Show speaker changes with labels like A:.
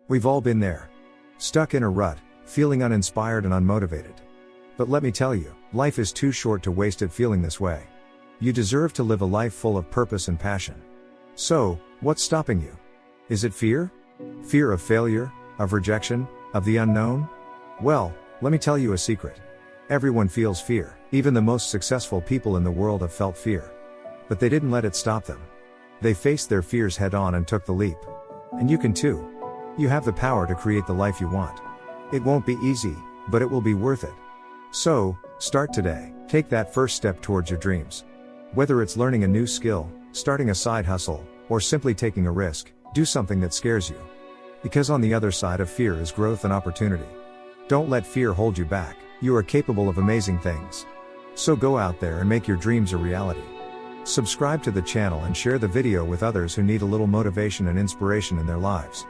A: We've all been there. Stuck in a rut, feeling uninspired and unmotivated. But let me tell you, life is too short to waste it feeling this way. You deserve to live a life full of purpose and passion. So, what's stopping you? Is it fear? Fear of failure, of rejection, of the unknown? Well, let me tell you a secret. Everyone feels fear. Even the most successful people in the world have felt fear. But they didn't let it stop them. They faced their fears head on and took the leap. And you can too. You have the power to create the life you want. It won't be easy, but it will be worth it. So, start today. Take that first step towards your dreams. Whether it's learning a new skill, starting a side hustle, or simply taking a risk, do something that scares you. Because on the other side of fear is growth and opportunity. Don't let fear hold you back. You are capable of amazing things. So go out there and make your dreams a reality. Subscribe to the channel and share the video with others who need a little motivation and inspiration in their lives.